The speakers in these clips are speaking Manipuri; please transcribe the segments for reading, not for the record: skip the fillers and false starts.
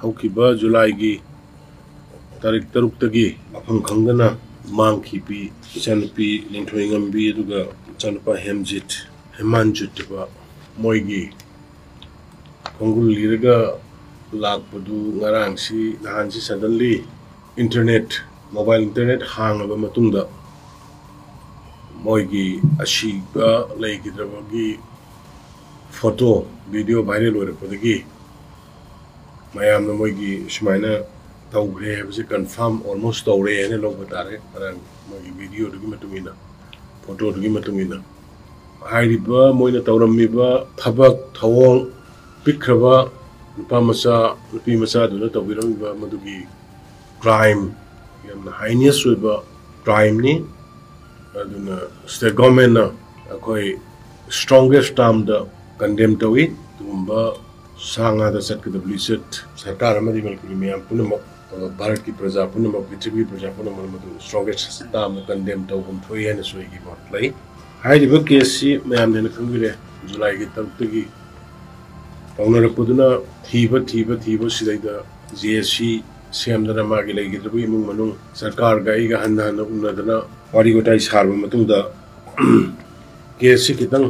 ꯍꯧꯈꯤꯕ ꯖꯨꯂꯥꯏꯒꯤ ꯇꯥꯔꯤꯛ 6ꯇꯒꯤ ꯃꯐꯝ ꯈꯪꯗꯅ ꯃꯥꯡꯈꯤꯕꯤ ꯏꯆꯥꯅꯨꯄꯤ ꯅꯤꯡꯊꯣꯏꯉꯝꯕꯤ ꯑꯗꯨꯒ ꯏꯆꯥꯅꯨꯄꯥ ꯍꯦꯃꯥꯟꯖꯤꯠꯕ ꯃꯣꯏꯒꯤ ꯈꯣꯡꯒꯨꯜ ꯂꯤꯔꯒ ꯂꯥꯛꯄꯗꯨ ꯉꯔꯥꯡꯁꯤ ꯅꯍꯥꯟꯁꯤ ꯁꯗꯟꯂꯤ ꯃꯣꯕꯥꯏꯜ ꯏꯟꯇꯔꯅꯦꯠ ꯍꯥꯡꯂꯕ ꯃꯇꯨꯡꯗ ꯃꯣꯏꯒꯤ ꯑꯁꯤꯕ ꯂꯩꯈꯤꯗ꯭ꯔꯕꯒꯤ ꯐꯣꯇꯣ ꯚꯤꯗꯤꯑꯣ ꯚꯥꯏꯔꯦꯜ ꯑꯣꯏꯔꯛꯄꯗꯒꯤ ꯃꯌꯥꯝꯅ ꯃꯣꯏꯒꯤ ꯁꯨꯃꯥꯏꯅ ꯇꯧꯈ꯭ꯔꯦ ꯍꯥꯏꯕꯁꯤ ꯀꯟꯐꯥꯔꯝ ꯑꯣꯜꯃꯣꯁ ꯇꯧꯔꯦ ꯍꯥꯏꯅ ꯂꯧꯕ ꯇꯥꯔꯦ ꯉꯔꯥꯡ ꯃꯣꯏꯒꯤ ꯚꯤꯗꯤꯑꯣꯗꯨꯒꯤ ꯃꯇꯨꯡ ꯏꯟꯅ ꯐꯣꯇꯣꯗꯨꯒꯤ ꯃꯇꯨꯡ ꯏꯟꯅ ꯍꯥꯏꯔꯤꯕ ꯃꯣꯏꯅ ꯇꯧꯔꯝꯃꯤꯕ ꯊꯕꯛ ꯊꯧꯑꯣꯡ ꯄꯤꯛꯈ꯭ꯔꯕ ꯅꯨꯄꯥ ꯃꯆꯥ ꯅꯨꯄꯤ ꯃꯆꯥꯗꯨꯅ ꯇꯧꯕꯤꯔꯝꯃꯤꯕ ꯃꯗꯨꯒꯤ ꯀ꯭ꯔꯥꯏꯝ ꯌꯥꯝꯅ ꯍꯥꯏꯅꯤꯌꯁ ꯑꯣꯏꯕ ꯀ꯭ꯔꯥꯏꯝꯅꯤ ꯑꯗꯨꯅ ꯁ꯭ꯇꯦꯠ ꯒꯣꯚꯔꯟꯃꯦꯟꯠꯅ ꯑꯩꯈꯣꯏ ꯁ꯭ꯇꯔꯣꯡꯒꯦꯁ ꯇꯥꯔꯝꯗ ꯀꯟꯗꯦꯝ ꯇꯧꯏ ꯑꯗꯨꯒꯨꯝꯕ ꯁꯥ ꯉꯥꯗ ꯆꯠꯀꯗꯕ ꯂꯤꯆꯠ ꯁꯔꯀꯥꯔ ꯑꯃꯗꯤ ꯃꯅꯤꯄꯨꯔꯤ ꯃꯌꯥꯝ ꯄꯨꯝꯅꯃꯛ ꯚꯥꯔꯠꯀꯤ ꯄ꯭ꯔꯖꯥ ꯄꯨꯝꯅꯃꯛ ꯄ꯭ꯔꯤꯊꯤꯕꯤ ꯄ꯭ꯔꯖꯥ ꯄꯨꯝꯅꯃꯛ ꯃꯗꯨ ꯁ꯭ꯇꯔꯣꯡꯒꯦꯁ ꯇꯥꯔꯝꯗ ꯀꯟꯗꯦꯝ ꯇꯧꯐꯝ ꯊꯣꯛꯏ ꯍꯥꯏꯅꯁꯨ ꯑꯩꯒꯤ ꯃꯣꯠ ꯂꯩ ꯍꯥꯏꯔꯤꯕ ꯀꯦꯁꯁꯤ ꯃꯌꯥꯝꯅ ꯍꯦꯟꯅ ꯈꯪꯕꯤꯔꯦ ꯖꯨꯂꯥꯏꯒꯤ 6ꯇꯒꯤ ꯇꯧꯅꯔꯛꯄꯗꯨꯅ ꯊꯤꯕ ꯁꯤꯗꯩꯗ JSC ꯁꯦꯝꯗꯅ ꯃꯥꯒꯤ ꯂꯩꯈꯤꯗ꯭ꯔꯕ ꯏꯃꯨꯡ ꯃꯅꯨꯡ ꯁꯔꯀꯥꯔꯒ ꯑꯩꯒ ꯍꯟꯅ उन्नदना वारी गोटाई सारबा मतुंगदा केसि खितंग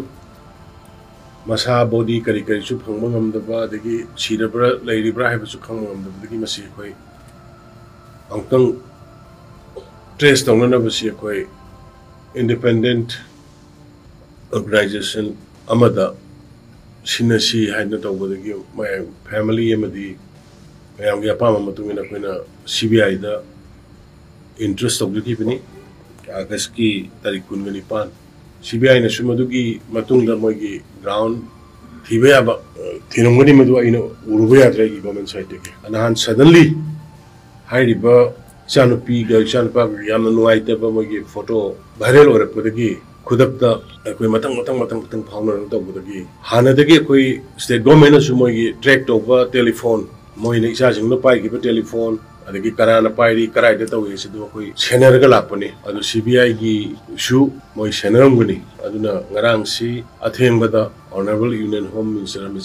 मसा बॉडी करी करी सु फंगबा ngамदबा अदगी सिरब्रा लैरिब्रा हाइबसु खंगबा ngамदबदगी मसि खोइ अंतंग ट्रेस तौननबसि खोइ इंडिपेंडेंट ऑर्गेनाइजेशन अमदा सिनसी हाइना तौबदगी मै फैमिली अमदी मयामगी अपामा मतुंगिना खोइना CBI दा इंटरेस्ट तौदगी अगस्त की तारीख 29 CBI ने सुमदुगी मतुंगदा मोगी ग्राउंड थीबे याबा थीनमगनी मदु आइना उरुबे याद्रेगी गवर्नमेंट साइड के अनहान सडनली हाइरिबा चानुपी गा चानुपा यामना नुआइतबा मोगी फोटो वायरल ओरपदगी खुदक्ता अखोइ मतंग फाउनर तौबदगी हानदगी अखोइ स्टेट गवर्नमेंट सु मोगी ट्रैक तौबा टेलीफोन मोइने इचाजिंगनो पाइगिबा टेलीफोन अदगी कराना पाइरी कराइदे तौगे सिदु अखोइ सेनरगा लापनी अदु CBI की इशू मोइ सेनरमगनी अदुना ngarangsि अथेंगदा honourable union home minister Amit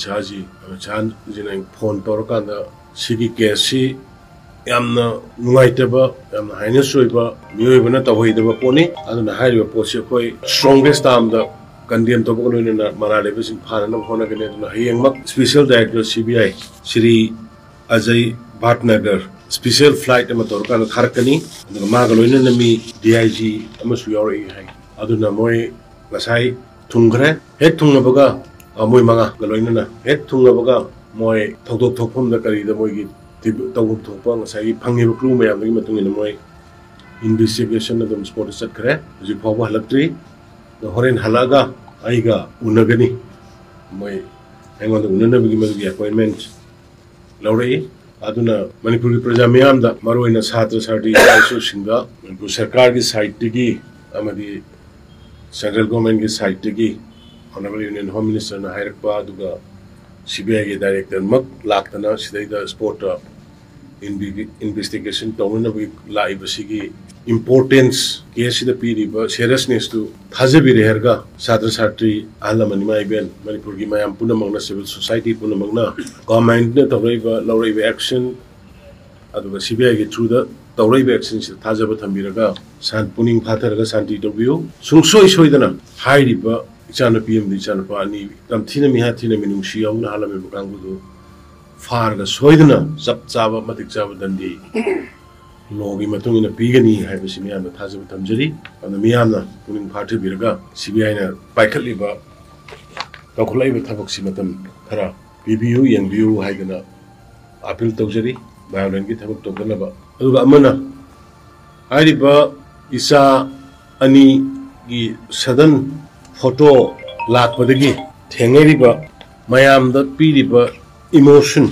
जिना फोन तौरकांदा सिगी केसि यामना नुगाइतबा यामना हाइनेस ओइबा मियोइबना तवहिदबा पोनी अदुना हाइरिबा पोसि अखोइ स्ट्रॉन्गेस्ट टार्मदा कंडेम तौबा लोइना मरालेबसिं फानना होनगने अदुना हयेंगमक special director CBI Shri Ajay Bhatnagar special flight अमा तौरकान थारकनी अदुगा मागा लोइना नमी DIG अमसु यावरई हाइ अदुना मोइ गसाइ थुंग्रे हेक थुंगबगा मोइ मंगा गलोइना हेक थुंगबगा मोइ थौदोक थोफमदा करिदा मोइगी तौगुम थोपा गसाइ फंगिबा क्रू मयामदगी मतुंगिना मोइ इन्वेस्टिगेशन अदुम स्पॉट चटखरे हुजि फावबा हलक्ट्री होरेन हलागा आइगा उनगनी मोइ आइगोंदा उननबगी मदुगी अपॉइंटमेंट लौरई अदुना मणिपुर की प्रजा मयामदा मरोइना छात्र छात्री सिंगा मणिपुर सरकार की साइड की अमदी सेंट्रल गवर्नमेंट की साइड की ऑनरेबल यूनियन होम मिनिस्टर ना हाइरकपा अदुगा CBI के डायरेक्टर मक लाक्तना सिदैदा स्पॉट इन्वेस्टिगेशन तौननबगी लाइबसिगी इम्पोर्टेंस केसिदा पीरिबा सीरियसनेस टू थाजबिरे हरगा छात्र छात्री आलमनि माइबेन मणिपुर की मयाम पुनमंगना सिविल सोसाइटी पुनमंगना गवर्नमेंट ने तौरइबा लौरइबा एक्शन अदुगा CBI के थ्रू दा तौरइबा एक्शन से थाजबा थंबिरगा सान पुनिंग फाथरगा शांति तौबियो सुंगसोय सोइदना हाइरिबा इचानपी अमदि इचानपा अनि तमथिना मिहाथिना मिनुंगसि यावना हालमेबा कांगुदु फारगा सोइदना चप चाबा मतिक चाबा दंदी लोगी मतुंगिना पीगनी हाइबसि मियामना थाजबा थमजरी अदु मियामना पुनिंग फाथबिरगा CBI ना पाइखलिबा तौखलाइबा थबकसि मतम खरा पीबियु यंबियु हाइदना अपील तौजरी बायोलेंस की थबक तौदनबा अदुगा अमना हाइरिबा इसा अनि की सदन फोटो लाखपदगी थेंगरिबा मयामदा पीरिबा इमोशन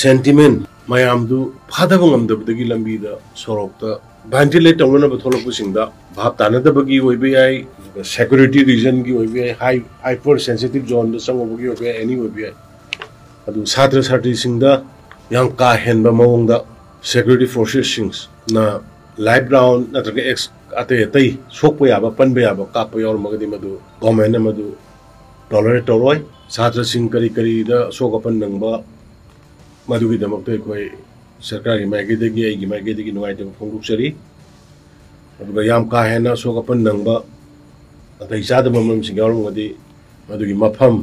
सेंटिमेंट मयामदु फादबा ngамदबदगी लंबीदा सोरokta वेंटिलेट तौननबा थोलकपसिंगदा भाब तानदबगी ओइबे याय सिक्योरिटी रीजन की ओइबे याय हाइपर सेंसिटिव जोन द संगबगी ओइबे याय एनी ओइबे याय अदु छात्र छात्री सिंगदा yang ka henba mawongda security forces sings na live round natraga ex ate tai sokpa yaba panba yaba kappa yor magadi madu government madu, ꯃꯗꯨꯒꯤꯗꯃꯛꯇ ꯑꯩꯈꯣꯏ ꯁꯔꯀꯥꯔꯒꯤ ꯃꯥꯏꯀꯩꯗꯒꯤ ꯑꯩꯒꯤ ꯃꯥꯏꯀꯩꯗꯒꯤ ꯅꯨꯡꯉꯥꯏꯇꯕ ꯐꯣꯡꯗꯣꯛꯆꯔꯤ ꯑꯗꯨꯒ ꯌꯥꯝ ꯀꯥ ꯍꯦꯟꯅ ꯑꯁꯣꯛ ꯑꯄꯟ ꯅꯪꯕ ꯅꯥꯇꯩ ꯆꯥꯗꯕ ꯃꯔꯝꯁꯤꯡ ꯌꯥꯎꯔꯝꯃꯒꯗꯤ ꯃꯗꯨꯒꯤ ꯃꯐꯝ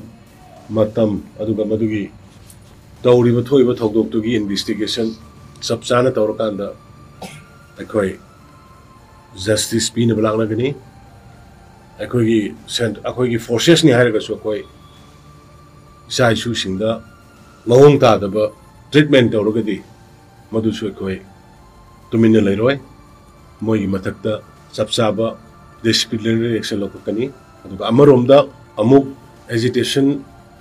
ꯃꯇꯝ ꯑꯗꯨꯒ ꯃꯗꯨꯒꯤ ꯇꯧꯔꯤꯕ ꯊꯣꯛꯏꯕ ꯊꯧꯗꯣꯛꯇꯨꯒꯤ ꯏꯟꯚꯦꯁꯇꯤꯒꯦꯁꯟ ꯆꯞ ꯆꯥꯅ ꯇꯧꯔꯀꯥꯟꯗ ꯑꯩꯈꯣꯏ ꯖꯁꯇꯤꯁ ꯄꯤꯅꯕ ꯂꯥꯛꯅꯒꯅꯤ ꯑꯩꯈꯣꯏꯒꯤ ꯐꯣꯔꯁꯦꯁꯅꯤ ꯍꯥꯏꯔꯒꯁꯨ ꯑꯩꯈꯣꯏ ꯏꯆꯥ ꯏꯁꯨꯁꯤꯡꯗ ꯃꯑꯣꯡ ꯇꯥꯗꯕ ꯇ꯭ꯔꯤꯠꯃꯦꯟ ꯇꯧꯔꯒꯗꯤ ꯃꯗꯨꯁꯨ ꯑꯩꯈꯣꯏ ꯇꯨꯃꯤꯟꯅ ꯂꯩꯔꯣꯏ ꯃꯣꯏꯒꯤ ꯃꯊꯛꯇ ꯆꯞ ꯆꯥꯕ ꯗꯤꯁꯤꯄ꯭ꯂꯤꯅꯔꯤ ꯑꯦꯛꯁꯟ ꯂꯧꯈꯠꯀꯅꯤ ꯑꯗꯨꯒ ꯑꯃꯔꯣꯝꯗ ꯑꯃꯨꯛ ꯑꯦꯖꯤꯇꯦꯁꯟ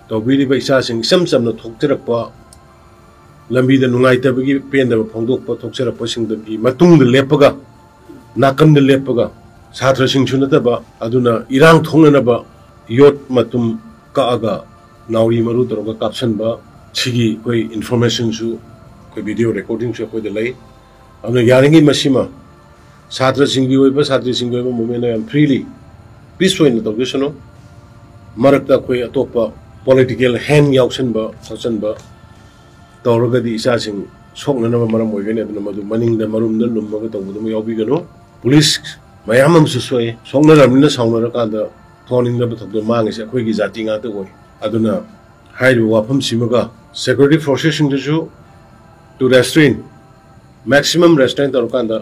ꯇꯧꯕꯤꯔꯤꯕ ꯏꯆꯥꯁꯤꯡ ꯏꯆꯝ ꯆꯝꯅ ꯊꯣꯛꯆꯔꯛꯄ ꯂꯝꯕꯤꯗ ꯅꯨꯡꯉꯥꯏꯇꯕꯒꯤ ꯄꯦꯟꯗꯕ ꯐꯣꯡꯗꯣꯛꯄ ꯊꯣꯛꯆꯔꯛꯄꯁꯤꯡꯗꯒꯤ ꯃꯇꯨꯡꯗ ꯂꯦꯞꯄꯒ ꯅꯥꯀꯟꯗ ꯂꯦꯞꯄꯒ ꯁꯥꯇ꯭ꯔꯁꯤꯡꯁꯨ ꯅꯠꯇꯕ ꯑꯗꯨꯅ ꯏꯔꯥꯡ ꯊꯣꯛꯅꯅꯕ ꯌꯣꯠ ꯃꯇꯨꯝ ꯀꯛꯑꯒ ꯅꯥꯎꯔꯤ ꯃꯔꯨ ꯇꯧꯔꯒ ꯀꯥꯞꯁꯟꯕ ꯁꯤꯒꯤ ꯑꯩꯈꯣꯏ ꯏꯟꯐꯣꯔꯃꯦꯁꯟꯁꯨ ꯑꯩꯈꯣꯏ ꯚꯤꯗꯤꯑꯣ ꯔꯦꯀꯣꯔꯗꯤꯡꯁꯨ ꯑꯩꯈꯣꯏꯗ ꯂꯩ ꯑꯗꯨꯅ ꯌꯥꯔꯤꯉꯩ ꯃꯁꯤꯃ ꯁꯥꯇ꯭ꯔꯁꯤꯡꯒꯤ ꯑꯣꯏꯕ ꯁꯥꯇ꯭ꯔꯤꯁꯤꯡꯒꯤ ꯑꯣꯏꯕ ꯃꯨꯞꯃꯦꯟꯅ ꯌꯥꯝ ꯐ꯭ꯔꯤꯂꯤ ꯄꯤꯁ ꯑꯣꯏꯅ ꯇꯧꯖꯁꯅꯨ ꯃꯔꯛꯇ ꯑꯩꯈꯣꯏ ꯑꯇꯣꯞꯄ ꯄꯣꯂꯤꯇꯤꯀꯦꯜ ꯍꯦꯟ ꯌꯥꯎꯁꯟꯕ ꯈꯣꯠꯆꯟꯕ ꯇꯧꯔꯒꯗꯤ ꯏꯆꯥꯁꯤꯡ ꯁꯣꯛꯅꯅꯕ ꯃꯔꯝ ꯑꯣꯏꯒꯅꯤ ꯑꯗꯨꯅ ꯃꯗꯨ ꯃꯅꯤꯡꯗ ꯃꯔꯨꯝꯗ ꯂꯨꯝꯃꯒ ꯇꯧꯕꯗꯨꯃ ꯌꯥꯎꯕꯤꯒꯅꯨ ꯄꯨꯂꯤꯁ ꯃꯌꯥꯝ ꯑꯃꯁꯨ ꯁꯣꯛꯏ ꯁꯣꯛꯅꯔꯕꯅꯤꯅ ꯁꯥꯎꯅꯔꯀꯥꯟꯗ ꯊꯣꯛꯅꯤꯡꯗꯕ ꯊꯧꯗꯣꯛ ꯃꯥꯡꯉꯤꯁꯦ ꯑꯩꯈꯣꯏꯒꯤ ꯖꯥꯇꯤ ꯉꯥꯛꯇ ꯑꯣꯏ ꯑꯗꯨꯅ ꯍꯥꯏꯔꯤꯕ ꯋꯥꯐꯝꯁꯤꯃꯒ ꯁꯦꯀ꯭ꯌꯨꯔꯤꯇꯤ ꯐꯣꯔꯁꯦꯁꯁꯤꯡꯗꯁꯨ ꯇꯨ ꯔꯦꯁꯇ꯭ꯔꯦꯟ ꯃꯦꯛꯁꯤꯃꯝ ꯔꯦꯁꯇ꯭ꯔꯦꯟ ꯇꯧꯔꯀꯥꯟꯗ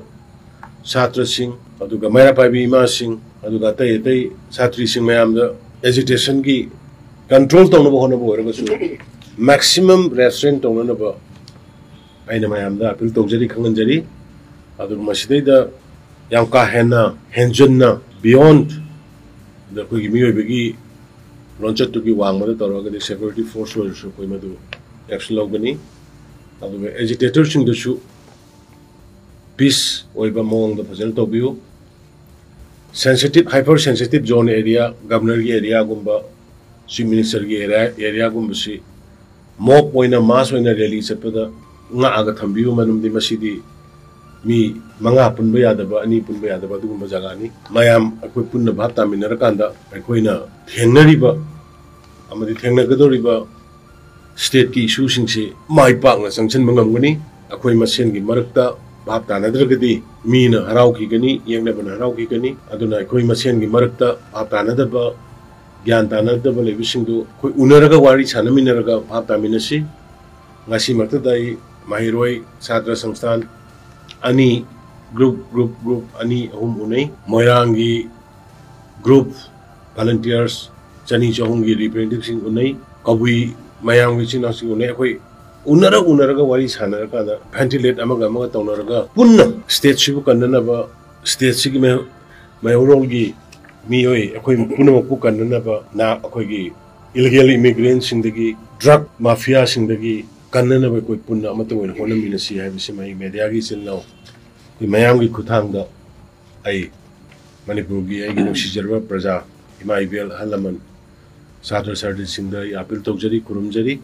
ꯁꯥꯇ꯭ꯔꯁꯤꯡ ꯑꯗꯨꯒ ꯃꯩꯔꯥ ꯄꯥꯏꯕꯤ ꯏꯃꯥꯁꯤꯡ ꯑꯗꯨꯒ ꯑꯇꯩ ꯑꯇꯩ ꯁꯥꯇ꯭ꯔꯤꯁꯤꯡ ꯃꯌꯥꯝꯗ ꯑꯦꯖꯤꯇꯦꯁꯟꯒꯤ ꯀꯟꯇ꯭ꯔꯣꯜ ꯇꯧꯅꯕ ꯍꯣꯠꯅꯕ ꯑꯣꯏꯔꯒꯁꯨ ꯃꯦꯛꯁꯤꯃꯝ ꯔꯦꯁꯇ꯭ꯔꯦꯟ ꯇꯧꯅꯅꯕ ꯑꯩꯅ ꯃꯌꯥꯝꯗ ꯑꯄꯤꯜ ꯇꯧꯖꯔꯤ ꯈꯪꯍꯟꯖꯔꯤ ꯑꯗꯨꯒ ꯃꯁꯤꯗꯩꯗ ꯌꯥꯝ ꯀꯥ ꯍꯦꯟꯅ ꯍꯦꯟꯖꯟꯅ ꯕꯤꯌꯣꯟ ꯑꯩꯈꯣꯏꯒꯤ ꯃꯤꯑꯣꯏꯕꯒꯤ ꯂꯣꯟꯆꯠꯇꯨꯒꯤ ꯋꯥꯡꯃꯗ ꯇꯧꯔꯒꯗꯤ ꯁꯦꯀ꯭ꯌꯨꯔꯤꯇꯤ ꯐꯣꯔꯁ ꯑꯣꯏꯔꯁꯨ ꯑꯩꯈꯣꯏ ꯃꯗꯨ ꯑꯦꯛꯁꯟ ꯂꯧꯒꯅꯤ ꯑꯗꯨꯒ ꯑꯦꯖꯤꯇꯦꯇꯔꯁꯤꯡꯗꯁꯨ ꯄꯤꯁ ꯑꯣꯏꯕ ꯃꯑꯣꯡꯗ ꯐꯖꯅ ꯇꯧꯕꯤꯌꯨ ꯁꯦꯟꯁꯤꯇꯤভ ꯍꯥꯏꯄꯔ ꯁꯦꯟꯁꯤꯇꯤভ ꯖꯣꯟ ꯑꯦꯔꯤꯌꯥ ꯒꯚꯔꯅꯔꯒꯤ ꯑꯦꯔꯤꯌꯥꯒꯨꯝꯕ ꯆꯤꯐ ꯃꯤꯅꯤꯁꯇꯔꯒꯤ ꯑꯦꯔꯤꯌꯥꯒꯨꯝꯕꯁꯤ ꯃꯣꯞ ꯑꯣꯏꯅ ꯃꯥꯁ ꯑꯣꯏꯅ ꯔꯦꯂꯤ ꯆꯠꯄꯗ ꯉꯥꯛꯑꯒ ꯊꯝꯕꯤꯌꯨ ꯃꯔꯝꯗꯤ ꯃꯁꯤꯗꯤ ꯃꯤ 5 ꯄꯨꯟꯕ ꯌꯥꯗꯕ 2 ꯄꯨꯟꯕ ꯌꯥꯗꯕ ꯑꯗꯨꯒꯨꯝꯕ ꯖꯒꯥꯅꯤ ꯃꯌꯥꯝ ꯑꯩꯈꯣꯏ ꯄꯨꯟꯅ ꯚꯥꯞ ꯇꯥꯃꯤꯟꯅꯔꯀꯥꯟꯗ ꯑꯩꯈꯣꯏꯅ ꯊꯦꯡꯅꯔꯤꯕ ꯑꯃꯗꯤ ꯊꯦꯡꯅꯒꯗꯧꯔꯤꯕ ꯁ꯭ꯇꯦꯠꯀꯤ ꯏꯁꯨꯁꯤꯡꯁꯤ ꯃꯥꯏ ꯄꯥꯛꯅ ꯆꯪꯁꯤꯟꯕ ꯉꯝꯒꯅꯤ ꯑꯩꯈꯣꯏ ꯃꯁꯦꯟꯒꯤ ꯃꯔꯛꯇ ꯚꯥꯞ ꯇꯥꯅꯗ꯭ꯔꯒꯗꯤ ꯃꯤꯅ ꯍꯔꯥꯎꯈꯤꯒꯅꯤ ꯌꯦꯡꯅꯕꯅ ꯍꯔꯥꯎꯈꯤꯒꯅꯤ ꯑꯗꯨꯅ ꯑꯩꯈꯣꯏ ꯃꯁꯦꯟꯒꯤ ꯃꯔꯛꯇ ꯚꯥꯞ ꯇꯥꯅꯗꯕ ꯒ꯭ꯌꯥꯟ ꯇꯥꯅꯗꯕ ꯂꯩꯕꯁꯤꯡꯗꯨ ꯑꯩꯈꯣꯏ ꯎꯅꯔꯒ ꯋꯥꯔꯤ ꯁꯥꯟꯅꯃꯤꯟꯅꯔꯒ ꯚꯥꯞ ꯇꯥꯃꯤꯟꯅꯁꯤ ꯉꯁꯤꯃꯛꯇꯗ ꯑꯩ ꯃꯍꯩꯔꯣꯏ ꯁꯥꯇ꯭ꯔ ꯁꯪꯁꯊꯥꯟ ꯑꯅꯤ ꯒ꯭ꯔꯨꯞ 2-3 ꯎꯅꯩ ꯃꯣꯏꯔꯥꯡꯒꯤ ꯒ꯭ꯔꯨꯞ ꯚꯂꯟꯇꯤꯌꯔꯁ 200-300ꯒꯤ ꯔꯤꯄ꯭ꯔꯦꯖꯦꯟꯇꯦꯇꯤꯚꯁꯤꯡ ꯎꯅꯩ ꯀꯕꯨꯏ ꯃꯌꯥꯝꯒꯤ ꯏꯆꯤꯟ ꯏꯅꯥꯎꯁꯤꯡ ꯎꯅꯩ ꯑꯩꯈꯣꯏ ꯎꯅꯔꯒ ꯋꯥꯔꯤ ꯁꯥꯟꯅꯔꯀꯥꯟꯗ ꯚꯦꯟꯇꯤꯂꯦꯠ ꯑꯃꯒ ꯇꯧꯅꯔꯒ ꯄꯨꯟꯅ ꯁ꯭ꯇꯦꯠꯁꯤꯕꯨ ꯀꯟꯅꯅꯕ ꯁ꯭ꯇꯦꯠꯁꯤꯒꯤ ꯃꯩꯍꯧꯔꯣꯜꯒꯤ ꯃꯤꯑꯣꯏ ꯑꯩꯈꯣꯏ ꯄꯨꯝꯅꯃꯛꯄꯨ ꯀꯟꯅꯅꯕ ꯑꯩꯈꯣꯏꯒꯤ ꯏꯂꯤꯒꯦꯜ ꯏꯃꯤꯒ꯭ꯔꯦꯟꯠꯁꯤꯡꯗꯒꯤ ꯗ꯭ꯔꯒ ꯃꯥꯐꯤꯌꯥꯁꯤꯡꯗꯒꯤ ꯀꯟꯅꯅꯕ ꯑꯩꯈꯣꯏ ꯄꯨꯟꯅ ꯑꯃꯠꯇ ꯑꯣꯏꯅ ꯍꯣꯠꯅꯃꯤꯟꯅꯁꯤ ꯍꯥꯏꯕꯁꯤꯃ ꯑꯩ ꯃꯦꯗꯤꯌꯥꯒꯤ ꯏꯆꯤꯜ ꯏꯅꯥꯎ ꯑꯩꯈꯣꯏ ꯃꯌꯥꯝꯒꯤ ꯈꯨꯠꯊꯥꯡꯗ ꯑꯩ ꯃꯅꯤꯄꯨꯔꯒꯤ ꯑꯩꯒꯤ ꯅꯨꯡꯁꯤꯖꯔꯕ ꯄ꯭ꯔꯖꯥ ꯏꯃꯥ ꯏꯕꯦꯜ ꯑꯍꯜ ꯂꯃꯟ ꯁꯥꯇ꯭ꯔ ꯁꯥꯇ꯭ꯔꯤꯁꯤꯡꯗ ꯑꯩ ꯑꯄꯤꯜ ꯇꯧꯖꯔꯤ ꯈꯨꯔꯨꯝꯖꯔꯤ